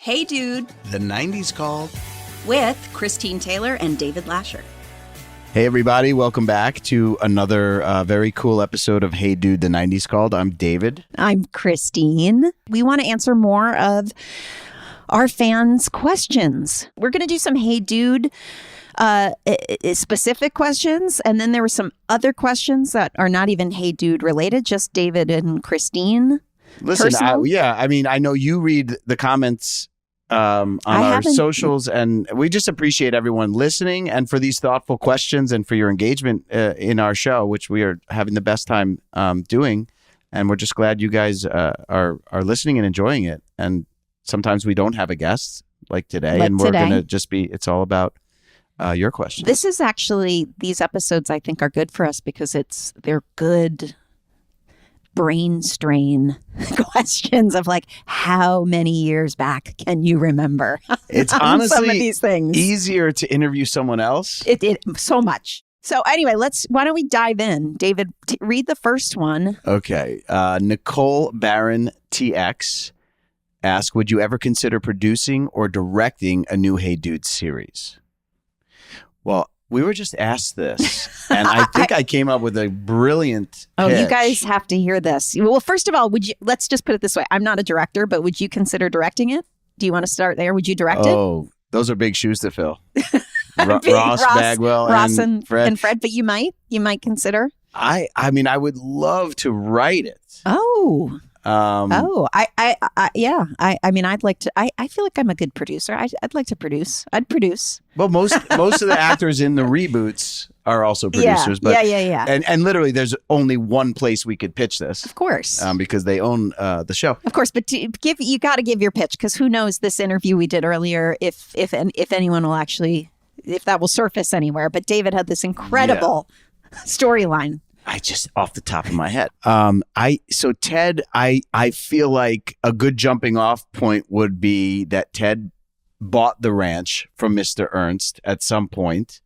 Hey Dude, The 90s Called, with Christine Taylor and David Lascher. Hey everybody, welcome back to another very cool episode of Hey Dude, The 90s Called. I'm David. I'm Christine. We want to answer more of our fans' questions. We're going to do some Hey Dude specific questions, and then there were some other questions that are not even Hey Dude related, just David and Christine. Listen, I know you read the comments on our socials, and we just appreciate everyone listening and for these thoughtful questions and for your engagement in our show, which we are having the best time doing. And we're just glad you guys are listening and enjoying it. And sometimes we don't have a guest like today, and we're going to just it's all about your questions. This is actually, these episodes I think are good for us because they're good brain strain questions of like, how many years back can you remember? It's honestly some of these things easier to interview someone else. It so much. So anyway, why don't we dive in? David, read the first one. Okay. Nicole Barron TX asked, would you ever consider producing or directing a new Hey Dude series? Well, we were just asked this, and I think I came up with a brilliant pitch. You guys have to hear this. Well, first of all, let's just put it this way. I'm not a director, but would you consider directing it? Do you want to start there? Would you direct it? Oh, those are big shoes to fill. Ross Bagwell and Fred. But you might consider. I mean, I would love to write it. Oh. I mean, I'd like to. I feel like I'm a good producer. I'd like to produce. I'd produce. Well, most of the actors in the reboots are also producers. Yeah. And literally, there's only one place we could pitch this. Of course. Because they own the show. Of course, but you got to give your pitch, because who knows, this interview we did earlier, if anyone will actually, if that will surface anywhere. But David had this incredible storyline. I just off the top of my head. Ted, I feel like a good jumping off point would be that Ted bought the ranch from Mr. Ernst at some point.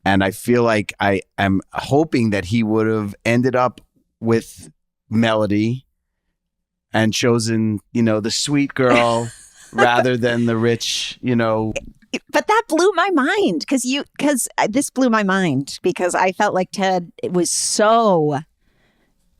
And I feel like I am hoping that he would have ended up with Melody and chosen, the sweet girl rather than the rich, But that blew my mind because this blew my mind because I felt like Ted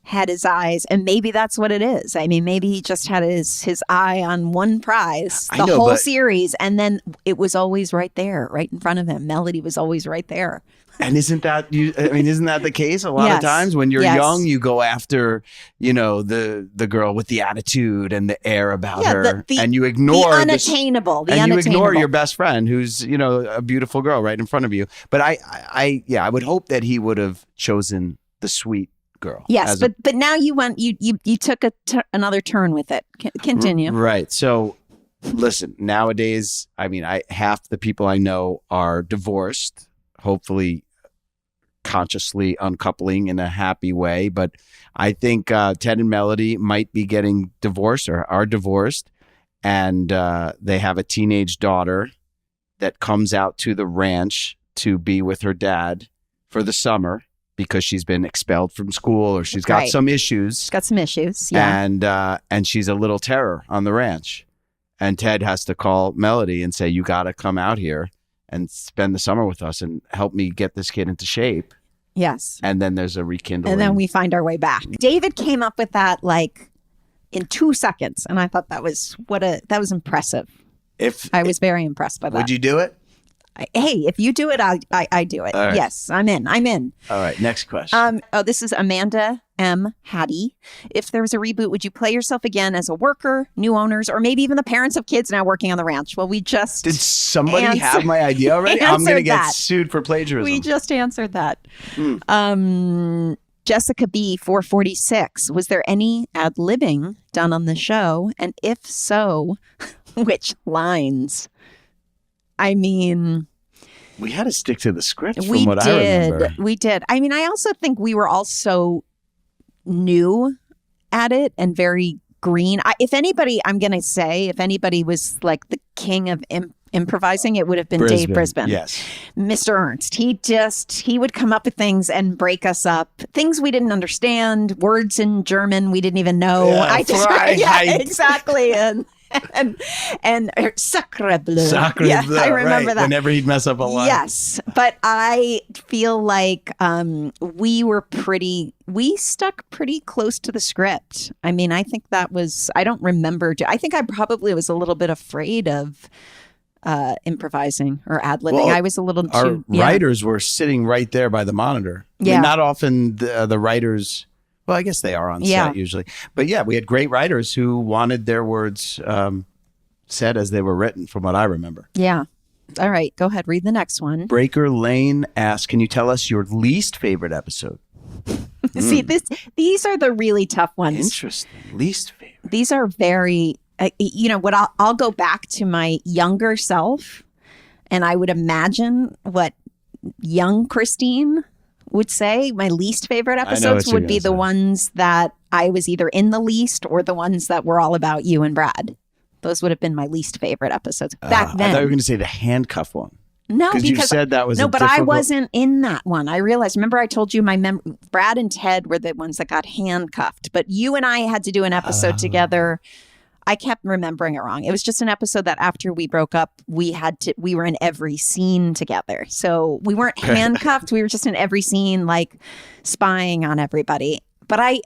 had his eyes, and maybe that's what it is. I mean, maybe he just had his eye on one prize the whole series, and then it was always right there, right in front of him. Melody was always right there. And isn't that the case a lot of times when you're young, you go after, the girl with the attitude and the air about her, and you ignore the unattainable, you ignore your best friend who's, a beautiful girl right in front of you. But I would hope that he would have chosen the sweet girl. Yes, but now you took another turn with it. Continue. Right. So listen, nowadays, I mean, half the people I know are divorced, hopefully consciously uncoupling in a happy way. But I think Ted and Melody might be getting divorced or are divorced. And they have a teenage daughter that comes out to the ranch to be with her dad for the summer because she's been expelled from school or she's got some issues. She's got some issues, yeah. And she's a little terror on the ranch. And Ted has to call Melody and say, you got to come out here and spend the summer with us and help me get this kid into shape. Yes. And then there's a rekindling. And then we find our way back. David came up with that like in 2 seconds. And I thought that was impressive. I was very impressed by that. Would you do it? Hey, if you do it, I do it. Right. Yes, I'm in. All right, next question. This is Amanda M. Hattie. If there was a reboot, would you play yourself again as a worker, new owners, or maybe even the parents of kids now working on the ranch? Well, we just Did somebody have my idea already? I'm going to get sued for plagiarism. We just answered that. Jessica B. 446. Was there any ad-libbing done on the show? And if so, which lines? I mean, we had to stick to the script from what I remember. We did. I mean, I also think we were all so new at it and very green. If anybody was like the king of improvising, it would have been Dave Brisbane. Yes. Mr. Ernst. He would come up with things and break us up. Things we didn't understand, words in German we didn't even know. Yeah, exactly. and Sacre Bleu. Sacre Yeah, bleu, I remember right. that. Whenever he'd mess up a line. Yes, but I feel like we stuck pretty close to the script. I mean, I think that was, I don't remember. I think I probably was a little bit afraid of improvising or ad-libbing. Well, I was a little our too... Yeah. writers were sitting right there by the monitor. I mean, Yeah. not often the writers, well, I guess they are on Yeah. set usually. But yeah, we had great writers who wanted their words said as they were written, from what I remember. Yeah. All right, go ahead. Read the next one. Breaker Lane asks, can you tell us your least favorite episode? See, these are the really tough ones. Interesting. Least favorite. These are very... what I'll go back to my younger self, and I would imagine what young Christine would say. My least favorite episodes would be the ones that I was either in the least or the ones that were all about you and Brad. Those would have been my least favorite episodes back then. I thought you were going to say the handcuff one. No, because you said that was but I wasn't in that one. I realized. Remember, I told you Brad and Ted were the ones that got handcuffed, but you and I had to do an episode together. I kept remembering it wrong. It was just an episode that after we broke up, we were in every scene together. So we weren't handcuffed. We were just in every scene, like spying on everybody. But I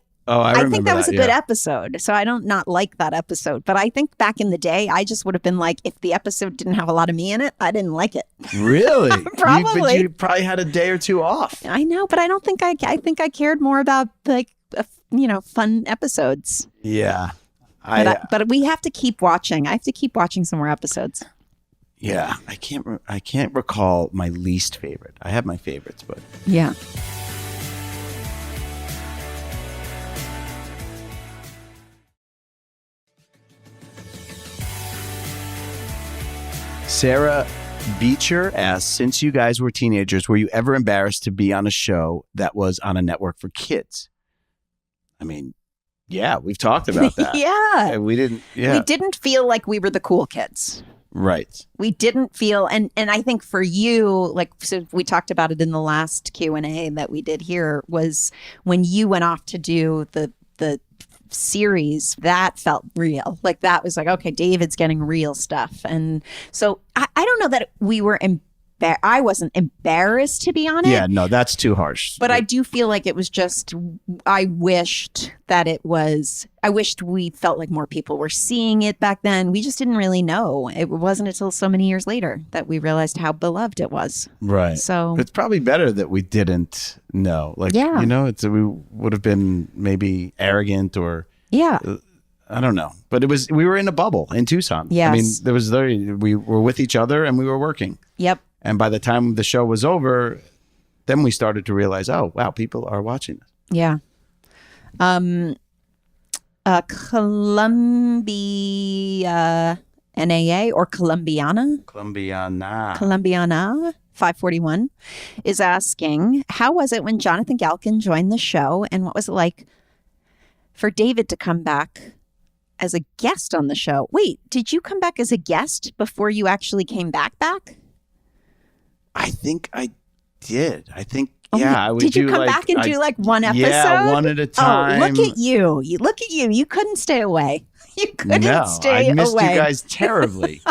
think that was a good episode. So I don't not like that episode. But I think back in the day, I just would have been like, if the episode didn't have a lot of me in it, I didn't like it. Really? Probably. But you probably had a day or two off. I know, but I don't think I think I cared more about fun episodes. Yeah. But we have to keep watching. I have to keep watching some more episodes. Yeah, I can't recall my least favorite. I have my favorites, but yeah. Sarah Beecher asks, since you guys were teenagers, were you ever embarrassed to be on a show that was on a network for kids? I mean, yeah, we've talked about that. Yeah. And we didn't feel like we were the cool kids. Right. We didn't feel, and I think for you, so we talked about it in the last Q&A that we did here, was when you went off to do the series, that felt real. Like that was like, okay, David's getting real stuff. And so I don't know that we were I wasn't embarrassed to be on it. Yeah, no, that's too harsh. But I do feel like it was just, I wished we felt like more people were seeing it back then. We just didn't really know. It wasn't until so many years later that we realized how beloved it was. Right. So it's probably better that we didn't know. Like, yeah. We would have been maybe arrogant or... Yeah. I don't know. But we were in a bubble in Tucson. Yes. I mean, we were with each other and we were working. Yep. And by the time the show was over, then we started to realize, oh, wow, people are watching this. Yeah. Columbia NAA or Columbiana 541 is asking, how was it when Jonathan Galkin joined the show, and what was it like for David to come back as a guest on the show? Wait, did you come back as a guest before you actually came back? I think I did. I think, I would. Did you come back and do like one episode? Yeah, one at a time. Oh, look at you. Look at you. You couldn't stay away. You couldn't stay away. I missed you guys terribly.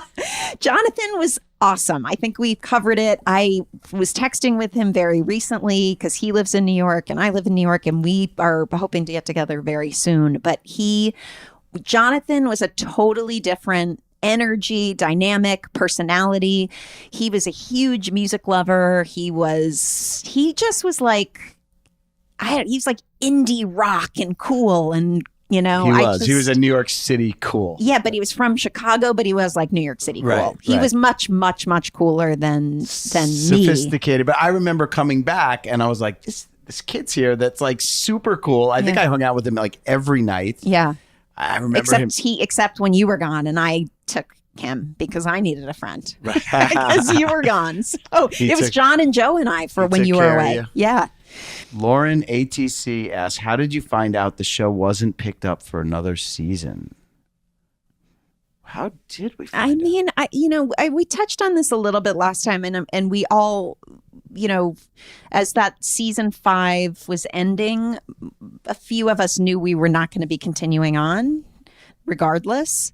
Jonathan was awesome. I think we covered it. I was texting with him very recently because he lives in New York and I live in New York, and we are hoping to get together very soon. But Jonathan was a totally different energy, dynamic personality. He was a huge music lover. He just was like, he was like indie rock and cool, and he was a New York City cool. Yeah, but he was from Chicago, but he was like New York City cool. Right, he was much, much, much cooler than me. Sophisticated. But I remember coming back and I was like, this kid's here that's like super cool. I think I hung out with him like every night. Yeah. I remember except when you were gone, and I took him because I needed a friend because you were gone. So it was John and Joe and I for when you were away. Yeah. Lauren ATC asks, how did you find out the show wasn't picked up for another season? How did we find out? We touched on this a little bit last time, and we all, as that season 5 was ending, a few of us knew we were not going to be continuing on. regardless.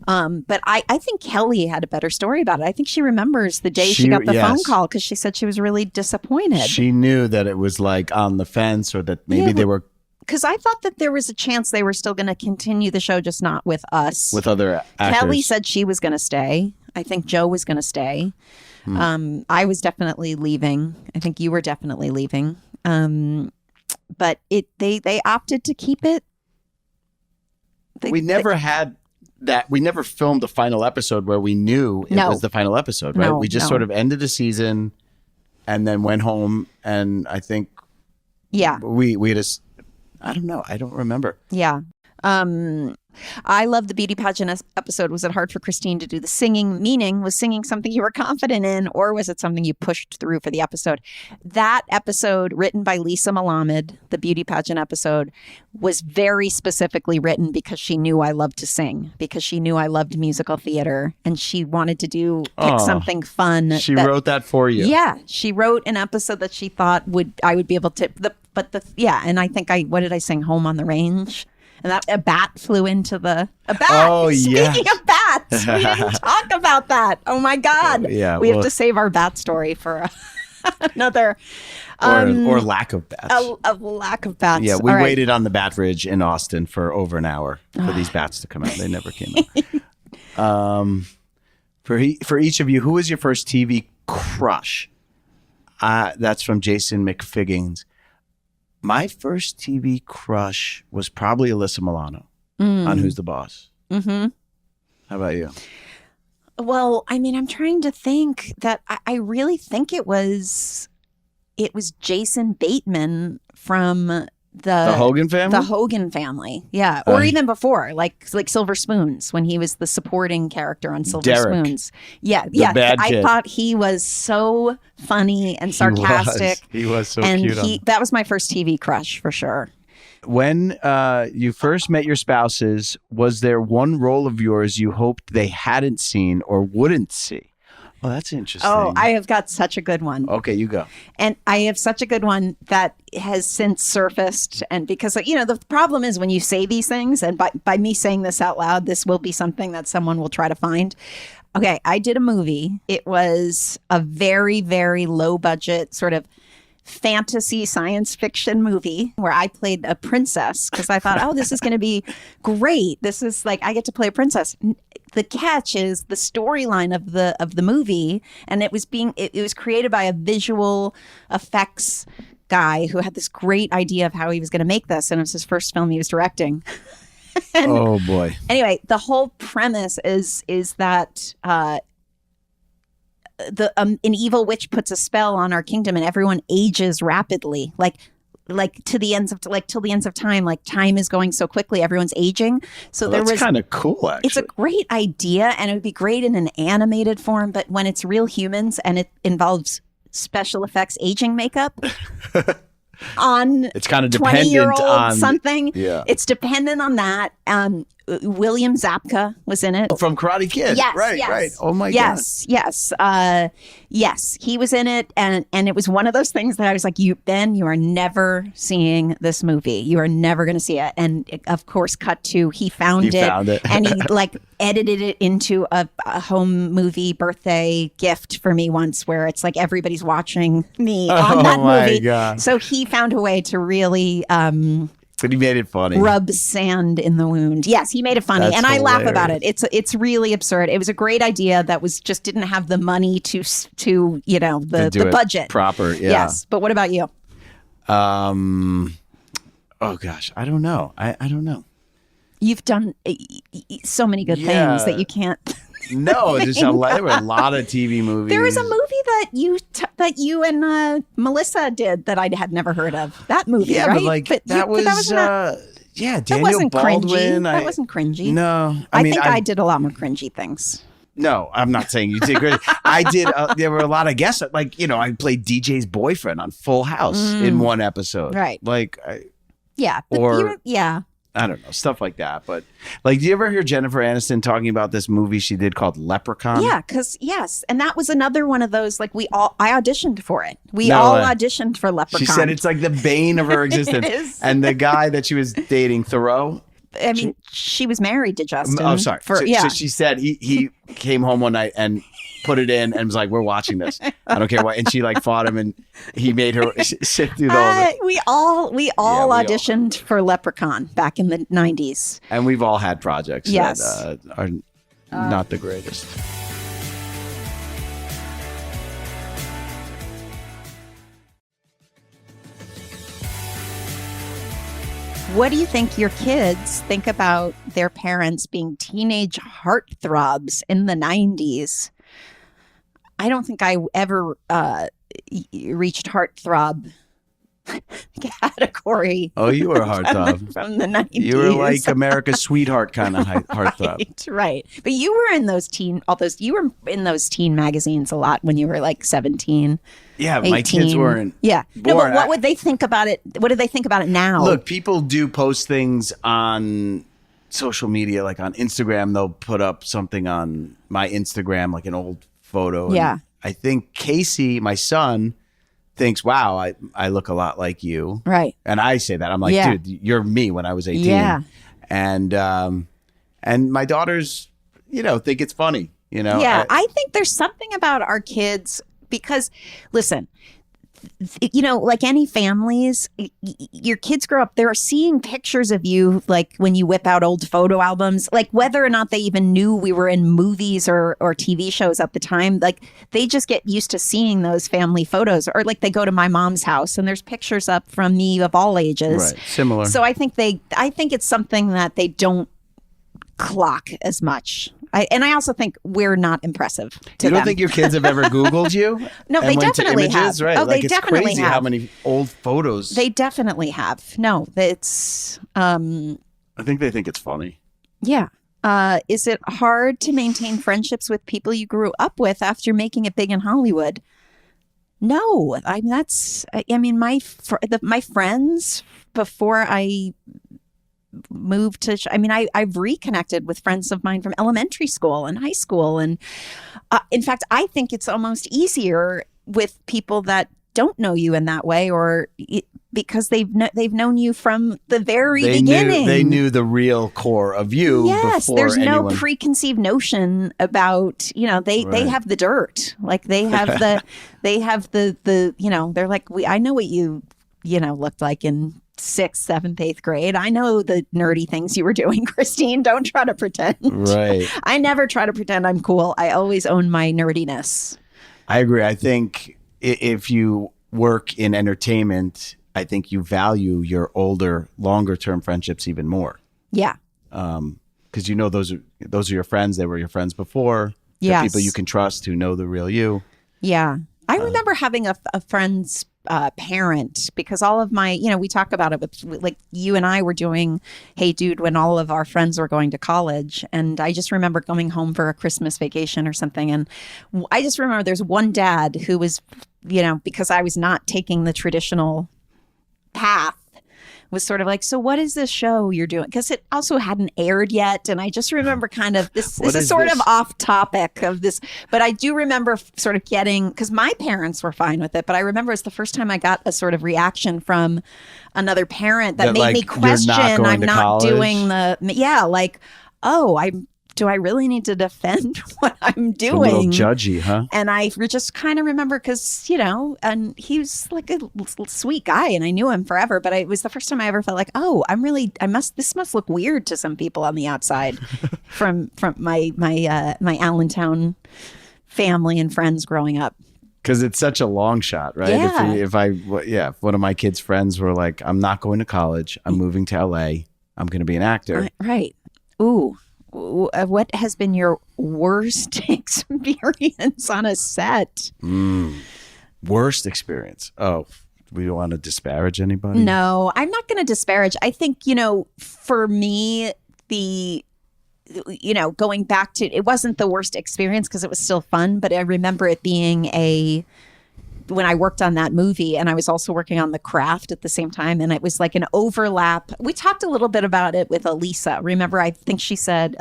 But I think Kelly had a better story about it. I think she remembers the day she got the phone call because she said she was really disappointed. She knew that it was like on the fence, or that maybe they were. Because I thought that there was a chance they were still going to continue the show, just not with us. With other actors. Kelly said she was going to stay. I think Joe was going to stay. I was definitely leaving. I think you were definitely leaving. But they opted to keep it. We never had that. We never filmed a final episode where we knew it was the final episode, right? We just sort of ended the season and then went home. And I think we just, I don't know. I don't remember. Yeah. I love the beauty pageant episode. Was it hard for Christine to do the singing? Meaning, was singing something you were confident in, or was it something you pushed through for the episode? That episode, written by Lisa Malamed, the beauty pageant episode, was very specifically written because she knew I loved to sing, because she knew I loved musical theater, and she wanted to pick something fun. She wrote that for you. Yeah, she wrote an episode that she thought I would be able to. And I think what did I sing? Home on the Range. And a bat flew into a bat. Oh, yeah. Speaking of bats, we didn't talk about that. Oh, my God. We have to save our bat story for another. Or lack of bats. A lack of bats. Yeah, we waited on the Bat Ridge in Austin for over an hour for these bats to come out. They never came out. For each of you, who was your first TV crush? That's from Jason McFiggins. My first TV crush was probably Alyssa Milano on Who's the Boss. Mm-hmm. How about you? Well, I mean, I'm trying to think that I really think it was Jason Bateman from the Hogan family? The Hogan family. Yeah. Or even before, like Silver Spoons, when he was the supporting character on Silver Derek, Spoons. Yeah. Yeah. I thought he was so funny and sarcastic. He was so cute. That was my first TV crush for sure. When you first met your spouses, was there one role of yours you hoped they hadn't seen or wouldn't see? Oh, that's interesting. Oh, I have got such a good one. Okay, you go. And I have such a good one that has since surfaced. And because, the problem is when you say these things, and by me saying this out loud, this will be something that someone will try to find. Okay, I did a movie. It was a very, very low budget sort of fantasy science fiction movie where I played a princess because I thought, oh, this is going to be great. This is like, I get to play a princess. The catch is the storyline of the movie, and it was created by a visual effects guy who had this great idea of how he was going to make this, and it was his first film he was directing. Oh boy. Anyway, the whole premise is that an evil witch puts a spell on our kingdom, and everyone ages rapidly, like till the ends of time. Like time is going so quickly, everyone's aging. So that's kind of cool. Actually, it's a great idea, and it would be great in an animated form. But when it's real humans and it involves special effects aging makeup on it's kind of dependent on something. Yeah, it's dependent on that. William Zabka was in it. From Karate Kid. Yes, right. Oh my God. Yes, he was in it, and it was one of those things that I was like, Ben, you are never seeing this movie. You are never going to see it. And of course, cut to he found it, and he edited it into a home movie birthday gift for me once, where it's like everybody's watching me on that movie. God. So he found a way to really. But he made it funny. Rub sand in the wound. Yes, he made it funny. That's and I hilarious. laugh about it. It's really absurd. It was a great idea that didn't have the money to the budget. Proper, yeah. Yes. But what about you? Oh gosh, I don't know. I don't know. You've done so many good things that you can't. No, there were a lot of TV movies. There was a movie that you and Melissa did that I had never heard of. That movie, right? That was Daniel wasn't Baldwin. Cringy. That wasn't cringy. No, I think I did a lot more cringy things. No, I'm not saying you did great. I did. There were a lot of guests. I played DJ's boyfriend on Full House in one episode. Right. Yeah. I don't know, stuff like that. But do you ever hear Jennifer Aniston talking about this movie she did called Leprechaun? Yeah, and that was another one of those, I auditioned for it. We all auditioned for Leprechaun. She said it's like the bane of her existence. It is. And the guy that she was dating, Thoreau, I mean, she was married to Justin. Oh, sorry. So she said he came home one night and put it in and was like, "We're watching this. I don't care what." And she like fought him, and he made her sit through all of it. We all auditioned for Leprechaun back in the 90s, and we've all had projects that are not the greatest. What do you think your kids think about their parents being teenage heartthrobs in the 90s? I don't think I ever reached heartthrob category. Oh, you were a heartthrob from the 90s. You were like America's sweetheart kind of heartthrob. Right. But you were in those teen magazines a lot when you were like 17. Yeah, 18. My kids weren't. Yeah. No, but what would they think about it? What do they think about it now? Look, people do post things on social media, like on Instagram. They'll put up something on my Instagram, like an old photo. Yeah. And I think Casey, my son, thinks, wow, I look a lot like you. Right. And I say that. I'm like, dude, you're me when I was 18. Yeah. And my daughters, think it's funny, Yeah, I think there's something about our kids because, listen, like any families, your kids grow up, they're seeing pictures of you, like when you whip out old photo albums, like whether or not they even knew we were in movies or TV shows at the time, like they just get used to seeing those family photos, or like they go to my mom's house and there's pictures up from me of all ages. Right, similar. So I think it's something that they don't clock as much. I also think we're not impressive to You don't them. think your kids have ever Googled you? No, and they went to definitely images? have. Right. Oh, like, they it's definitely crazy have. how many old photos. They definitely have. No, it's I think they think it's funny. yeah. Is it hard to maintain friendships with people you grew up with after making it big in Hollywood? No, my friends before I moved to, I've reconnected with friends of mine from elementary school and high school. And in fact, I think it's almost easier with people that don't know you in that way, because they've known you from the very beginning. They knew the real core of you. Yes, before there's no anyone... preconceived notion about, they have the dirt. Like they have they're like, I know what you looked like in 6th, 7th, 8th grade. I know the nerdy things you were doing, Christine. Don't try to pretend. Right. I never try to pretend I'm cool. I always own my nerdiness. I agree. I think if you work in entertainment, I think you value your older, longer term friendships even more. Yeah. Because those are your friends. They were your friends before. Yes. They're people you can trust who know the real you. Yeah. I remember having a friend's parent, because all of my, we talk about it with, like, you and I were doing Hey Dude when all of our friends were going to college. And I just remember going home for a Christmas vacation or something. And I just remember there's one dad who was, because I was not taking the traditional path, was sort of like, so what is this show you're doing? Because it also hadn't aired yet. And I just remember kind of, this is sort of off topic of this, but I do remember sort of getting, because my parents were fine with it, but I remember it's the first time I got a sort of reaction from another parent that made me question, I'm not doing do I really need to defend what I'm doing? A little judgy, huh? And I just kind of remember because, and he was like a sweet guy and I knew him forever. But it was the first time I ever felt like, this must look weird to some people on the outside from my Allentown family and friends growing up. Because it's such a long shot, right? Yeah. If one of my kids' friends were like, I'm not going to college, I'm moving to LA, I'm going to be an actor. Right. Ooh. What has been your worst experience on a set? Worst experience? Oh, we don't want to disparage anybody? No, I'm not going to disparage. I think, for me, going back to, it wasn't the worst experience because it was still fun, but I remember it being when I worked on that movie, and I was also working on The Craft at the same time, and it was like an overlap. We talked a little bit about it with Elisa. Remember, I think she said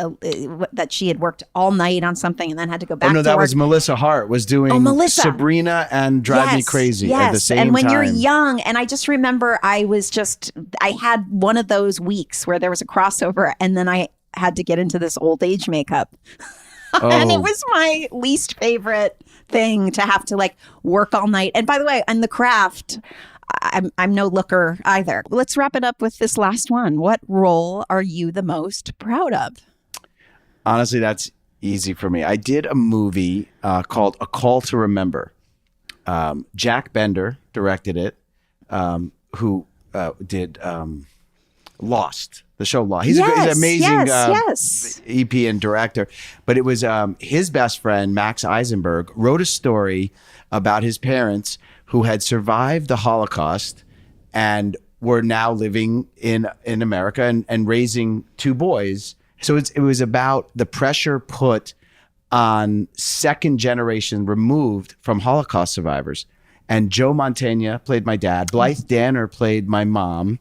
that she had worked all night on something and then had to go back to work. That was Melissa Hart was doing Sabrina and Drive Me Crazy at the same time. And when you're young, and I just remember I had one of those weeks where there was a crossover, and then I had to get into this old age makeup. And it was my least favorite thing to have to like work all night. And by the way, on The Craft, I'm no looker either. Let's wrap it up with this last one. What role are you the most proud of? Honestly, that's easy for me. I did a movie called A Call to Remember. Jack Bender directed it, who did Lost. The show Lost. He's an amazing EP and director. But it was his best friend, Max Eisenberg, wrote a story about his parents who had survived the Holocaust and were now living in America and raising two boys. So it was about the pressure put on second generation removed from Holocaust survivors. And Joe Mantegna played my dad. Blythe Danner played my mom.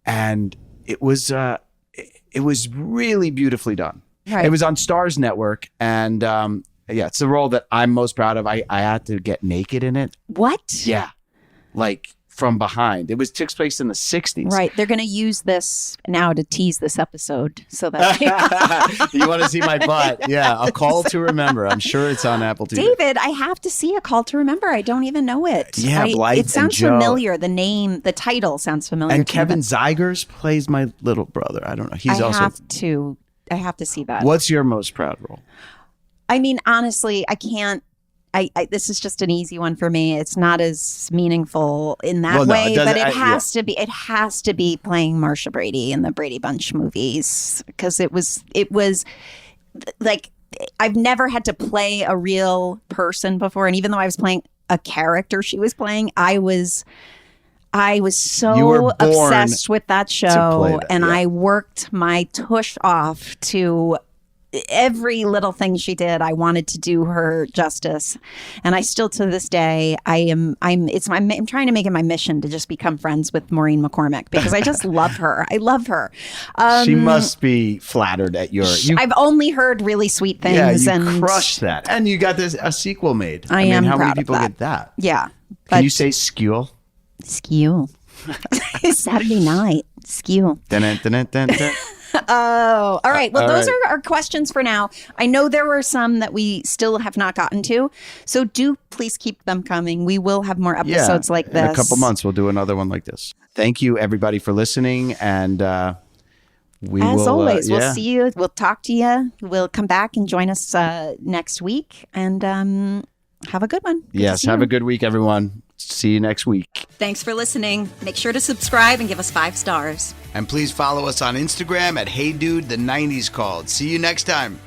And it was really beautifully done. Right. It was on Starz Network, and it's the role that I'm most proud of. I had to get naked in it. What? Yeah, like from behind. It takes place in the 60s. Right. They're going to use this now to tease this episode, so that you want to see my butt? Yeah, A Call to Remember. I'm sure it's on Apple TV. David, I have to see A Call to Remember. I don't even know it. Yeah, Blythe it sounds familiar. The name, the title sounds familiar. And Kevin Zegers plays my little brother. I don't know. I have to see that. What's your most proud role? I mean, honestly, I can't. This is just an easy one for me. It's not as meaningful in that way, but it has to be. It has to be playing Marsha Brady in the Brady Bunch movies, because it was like I've never had to play a real person before, and even though I was playing a character she was playing, I was so obsessed with that show, and I worked my tush off to every little thing she did. I wanted to do her justice, and I still to this day I'm trying to make it my mission to just become friends with Maureen McCormick, because I just love her. I love her. She must be flattered at I've only heard really sweet things. Yeah, you crushed that, and you got a sequel made. I mean, how many people get that? Yeah. Can you say skewel? Skewel. Saturday night. Skewel. Oh, all right. Well, those are our questions for now. I know there were some that we still have not gotten to, so do please keep them coming. We will have more episodes like this. In a couple months, we'll do another one like this. Thank you, everybody, for listening, and as always, we'll see you. We'll talk to you. We'll come back and join us next week, and have a good one. Yes, have a good week, everyone. See you next week. Thanks for listening. Make sure to subscribe and give us 5 stars. And please follow us on Instagram at Hey Dude, the 90s Called. See you next time.